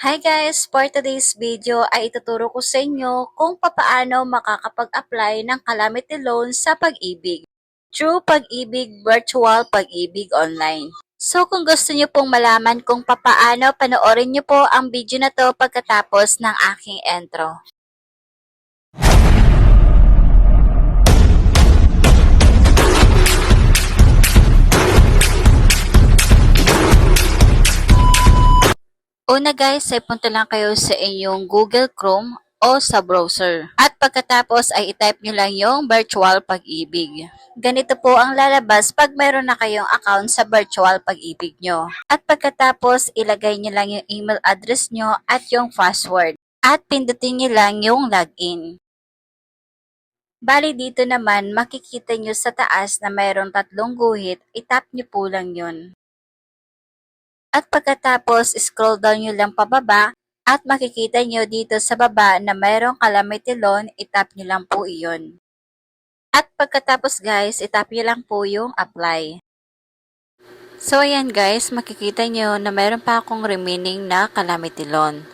Hi guys! For today's video ay ituturo ko sa inyo kung papaano makakapag-apply ng calamity loan sa Pag-ibig. True Pag-ibig Virtual Pag-ibig Online. So kung gusto niyo pong malaman kung papaano, panoorin niyo po ang video na to pagkatapos ng aking intro. Una guys, ay punta lang kayo sa inyong Google Chrome o sa browser. At pagkatapos ay itype nyo lang yung virtual pag-ibig. Ganito po ang lalabas pag mayroon na kayong account sa virtual pag-ibig nyo. At pagkatapos, ilagay nyo lang yung email address nyo at yung password. At pindutin nyo lang yung login. Bali dito naman, makikita nyo sa taas na mayroong 3 guhit, itap nyo po lang yun. At pagkatapos, scroll down nyo lang pababa at makikita nyo dito sa baba na mayroong calamity loan, itap nyo lang po iyon. At pagkatapos guys, itap nyo lang po yung apply. So ayan guys, makikita nyo na mayroon pa akong remaining na calamity loan.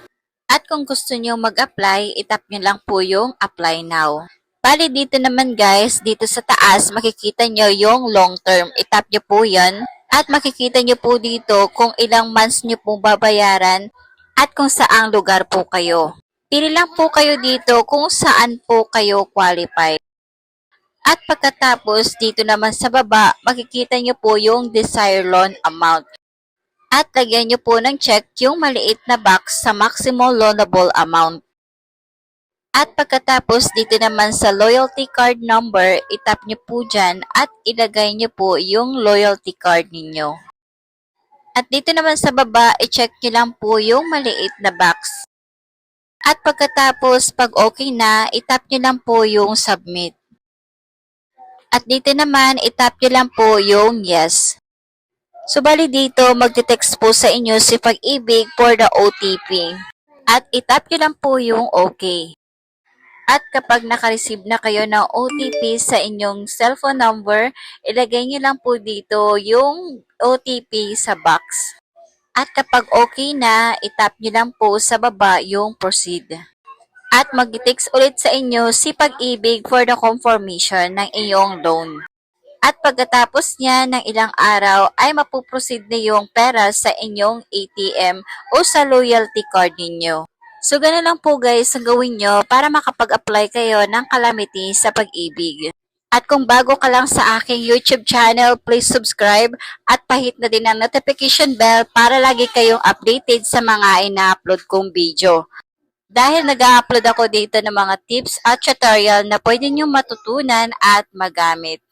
At kung gusto nyo mag-apply, itap nyo lang po yung apply now. Bali dito naman guys, dito sa taas, makikita nyo yung long term. Itap nyo po yan. At makikita nyo po dito kung ilang months nyo pong babayaran at kung saang lugar po kayo. Pili lang po kayo dito kung saan po kayo qualified. At pagkatapos dito naman sa baba, makikita nyo po yung desired loan amount. At lagyan nyo po ng check yung maliit na box sa maximum loanable amount. At pagkatapos dito naman sa loyalty card number, itap nyo po dyan at ilagay nyo po yung loyalty card ninyo. At dito naman sa baba, i-check nyo lang po yung maliit na box. At pagkatapos, pag okay na, itap nyo lang po yung submit. At dito naman, itap nyo lang po yung yes. So bali dito, magte-text po sa inyo si Pag-ibig for the OTP. At itap nyo lang po yung okay. At kapag naka-receive na kayo ng OTP sa inyong cellphone number, ilagay nyo lang po dito yung OTP sa box. At kapag okay na, itap nyo lang po sa baba yung proceed. At mag-text ulit sa inyo si Pag-ibig for the confirmation ng iyong loan. At pagkatapos niya ng ilang araw ay mapuproceed na yung pera sa inyong ATM o sa loyalty card ninyo. So, ganun lang po guys ang gawin nyo para makapag-apply kayo ng calamity sa Pag-ibig. At kung bago ka lang sa aking YouTube channel, please subscribe at pahit na din ang notification bell para lagi kayong updated sa mga ina-upload kong video. Dahil nag-upload ako dito ng mga tips at tutorial na pwede nyo matutunan at magamit.